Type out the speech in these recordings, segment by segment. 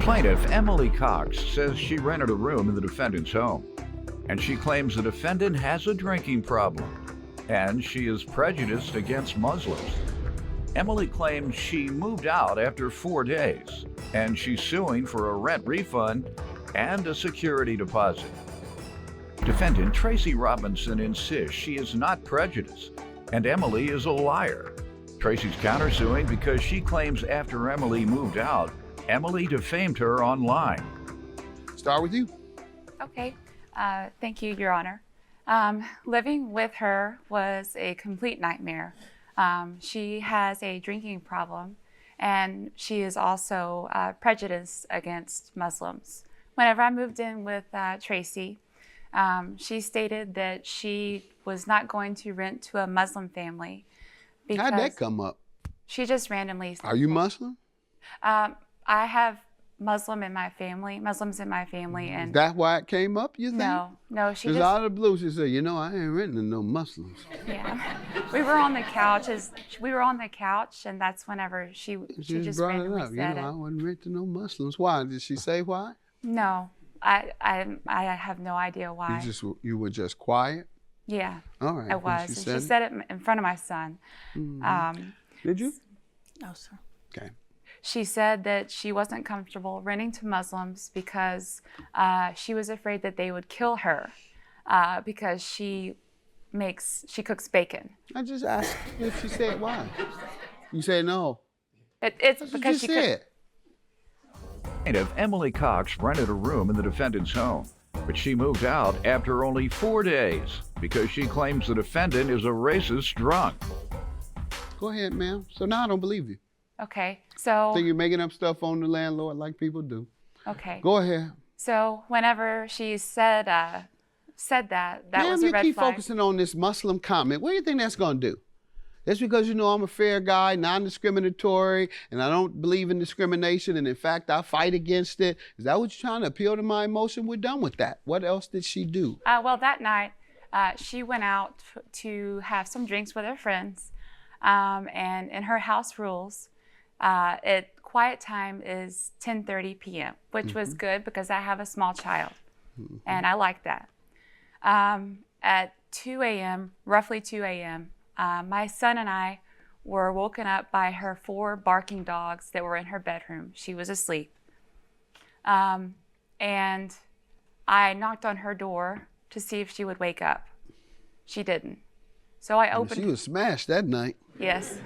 Plaintiff Emily Cox says she rented a room in the defendant's home, and she claims the defendant has a drinking problem, and she is prejudiced against Muslims. Emily claims she moved out after 4 days, and she's suing for a rent refund and a security deposit. Defendant Tracy Robinson insists she is not prejudiced, and Emily is a liar. Tracy's countersuing because she claims after Emily moved out, Emily defamed her online. Start with you. Okay, thank you, Your Honor. Living with her was a complete nightmare. She has a drinking problem, and she is also prejudiced against Muslims. Whenever I moved in with Tracy, she stated that she was not going to rent to a Muslim family. How'd that come up? She just randomly. Are you Muslim? I have Muslims in my family, and Is that why it came up, you think? No, she just... just... out of the blue, she said, you know, I ain't renting to no Muslims. Yeah. We were on the couch, and that's whenever she just brought randomly it up. said you know, it. I wouldn't rent to no Muslims. Why? Did she say why? No, I have no idea why. You were just quiet? Yeah, all right. I was. And she said it in front of my son. Mm-hmm. Did you? No, sir. Okay. She said that she wasn't comfortable renting to Muslims because she was afraid that they would kill her because she cooks bacon. I just asked if she said why. You said no. It's That's because what she said. Plaintiff Emily Cox rented a room in the defendant's home, but she moved out after only 4 days because she claims the defendant is a racist drunk. Go ahead, ma'am. So now I don't believe you. Okay, so... So you're making up stuff on the landlord like people do. Okay. Go ahead. So whenever she said that was a red flag. You keep focusing on this Muslim comment. What do you think that's going to do? That's because you know I'm a fair guy, non-discriminatory, and I don't believe in discrimination, and in fact, I fight against it. Is that what you're trying to appeal to my emotion? We're done with that. What else did she do? Well, that night, she went out to have some drinks with her friends, and in her house rules, quiet time is 10:30 p.m., which was good because I have a small child, and I like that. At 2 a.m., roughly 2 a.m., my son and I were woken up by her 4 barking dogs that were in her bedroom. She was asleep. And I knocked on her door to see if she would wake up. She didn't. So I opened... She was smashed that night. Yes.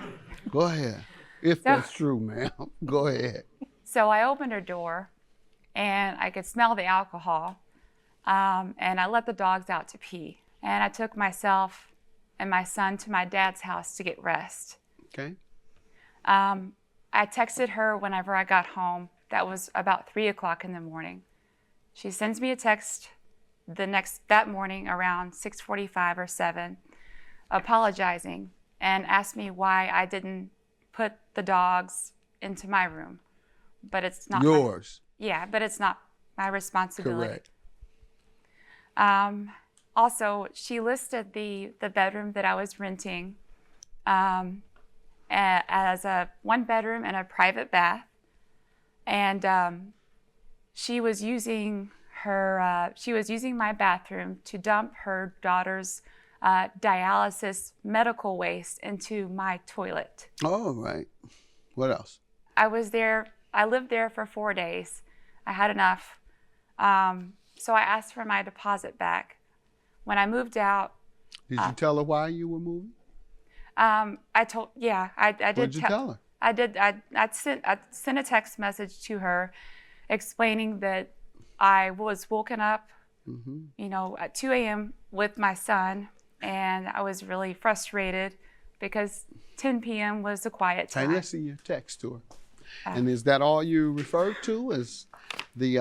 Go ahead. If that's true, ma'am. Go ahead. So I opened her door, and I could smell the alcohol, and I let the dogs out to pee. And I took myself and my son to my dad's house to get rest. Okay. I texted her whenever I got home. That was about 3 o'clock in the morning. She sends me a text that morning around 6:45 or 7, apologizing and asked me why I didn't put the dogs into my room. But it's not yours. But it's not my responsibility. Correct. Also, she listed the bedroom that I was renting as a 1-bedroom and a private bath, and she was using my bathroom to dump her daughter's dialysis medical waste into my toilet. Oh, right. What else? I lived there for 4 days. I had enough, so I asked for my deposit back. When I moved out... Did you tell her why you were moving? I did. What did you tell her? I did. I sent a text message to her explaining that I was woken up, at 2 a.m. with my son, and I was really frustrated because 10 p.m. was the quiet time. Hey, let's see your text to her. And is that all you referred to as the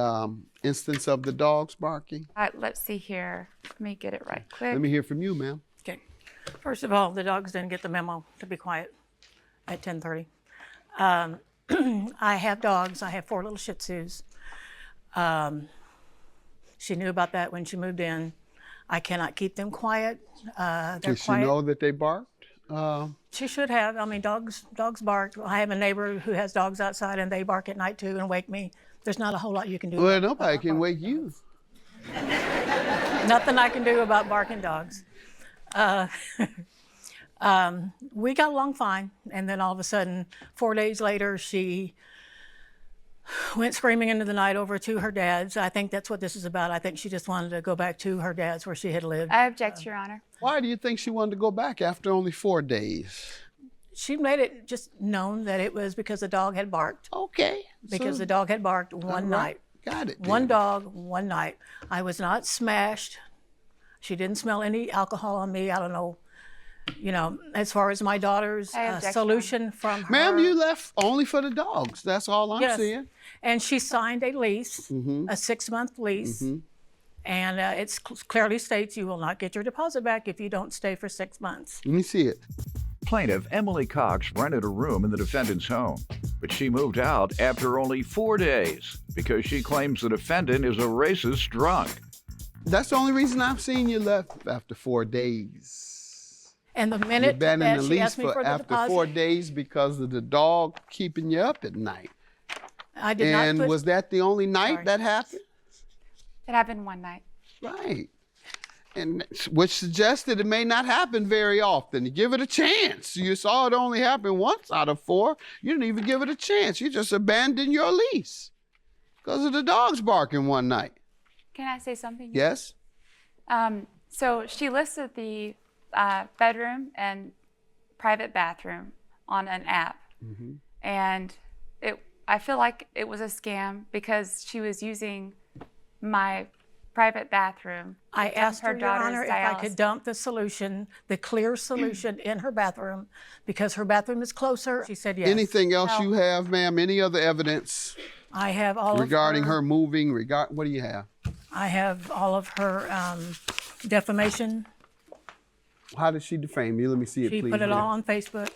instance of the dogs barking? Let's see here. Let me get it right quick. Let me hear from you, ma'am. Okay. First of all, the dogs didn't get the memo to be quiet at 10:30. I have dogs. I have 4 little Shih Tzus. She knew about that when she moved in. I cannot keep them quiet. Did she know that they barked? She should have. I mean, dogs bark. I have a neighbor who has dogs outside, and they bark at night too and wake me. there's not a whole lot you can do. Well, about nobody can wake you. Nothing I can do about barking dogs. We got along fine, and then all of a sudden, 4 days later, she went screaming into the night over to her dad's. I think that's what this is about. I think she just wanted to go back to her dad's where she had lived. I object, Your Honor. Why do you think she wanted to go back after only 4 days? She made it just known that it was because the dog had barked. Okay. Because the dog had barked one night. Got it. One then. dog, one night. I was not smashed. She didn't smell any alcohol on me. I don't know, as far as my daughter's I object, solution from her. Ma'am, you left only for the dogs. That's all I'm Yes. saying. And she signed a lease, Mm-hmm. a 6-month lease. And it clearly states you will not get your deposit back if you don't stay for 6 months. Let me see it. Plaintiff Emily Cox rented a room in the defendant's home, but she moved out after only 4 days because she claims the defendant is a racist drunk. That's the only reason I've seen you left after 4 days. And the You minute abandoned that the she lease asked me for the after deposit, 4 days because of the dog keeping you up at night. I did And not put, was that the only night Sorry. that happened? It happened one night. Right. And which suggested it may not happen very often. You give it a chance. You saw it only happen once out of 4. You didn't even give it a chance. You just abandoned your lease because of the dogs barking one night. Can I say something? Yes? So she listed the bedroom and private bathroom on an app. And I feel like it was a scam because she was using my private bathroom. I asked her, Your daughter's Honor, if I could dialysis. dump the solution, the clear solution in her bathroom because her bathroom is closer. She said yes. Anything else No. you have, ma'am? Any other evidence I have all regarding of her moving? What do you have? I have all of her defamation. How did she defame you? Let me see it, She please. put it ma'am. all on Facebook.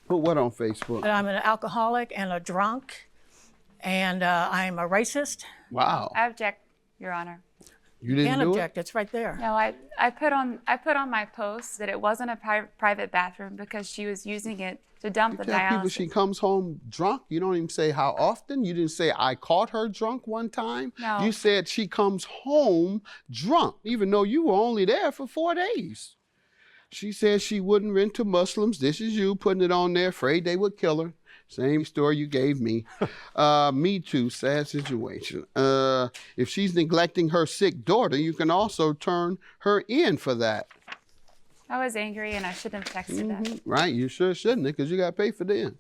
Put what on Facebook? That I'm an alcoholic and a drunk, and I'm a racist. Wow. I object, Your Honor. You didn't Can't do object. It's right there. No, I put on my post that it wasn't a private bathroom because she was using it to dump it? the You tell people dialysis. she comes home drunk. You don't even say how often. You didn't say I caught her drunk one time. No. You said she comes home drunk, even though you were only there for 4 days. She said she wouldn't rent to Muslims. This is you putting it on there, afraid they would kill her. Same story you gave me. Me too, sad situation. If she's neglecting her sick daughter, you can also turn her in for that. I was angry and I shouldn't have texted that. Right, you sure shouldn't, because you got to pay for this.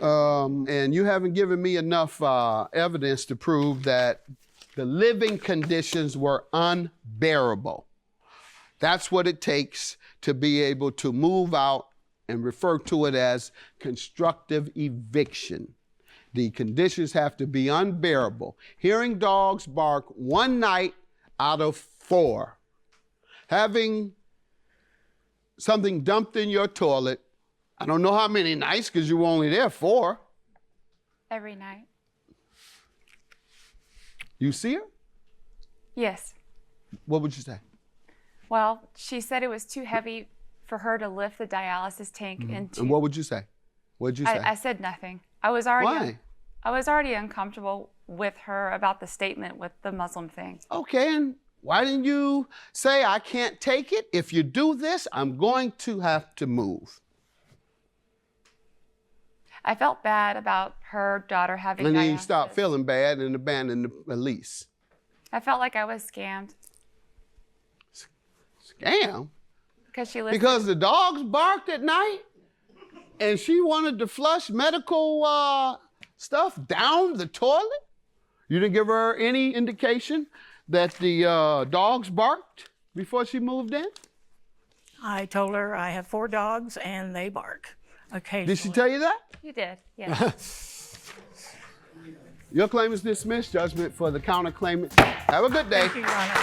And you haven't given me enough evidence to prove that the living conditions were unbearable. That's what it takes to be able to move out and refer to it as constructive eviction. The conditions have to be unbearable. Hearing dogs bark one night out of 4. Having something dumped in your toilet, I don't know how many nights because you were only there 4. Every night. You see her? Yes. What would you say? Well, she said it was too heavy for her to lift the dialysis tank into. And what would you say? What did you say? I said nothing. I was already Why? I was already uncomfortable with her about the statement with the Muslim thing. Okay, and why didn't you say, I can't take it? If you do this, I'm going to have to move. I felt bad about her daughter having And then you dialysis. stop feeling bad and abandon the lease. I felt like I was scammed Scam? because she listened. Because the dogs barked at night and she wanted to flush medical stuff down the toilet? You didn't give her any indication that the dogs barked before she moved in? I told her I have 4 dogs and they bark occasionally. Did she tell you that? You did, yes. Your claim is dismissed. Judgment for the counterclaimant. Have a good day. Thank you, Your Honor.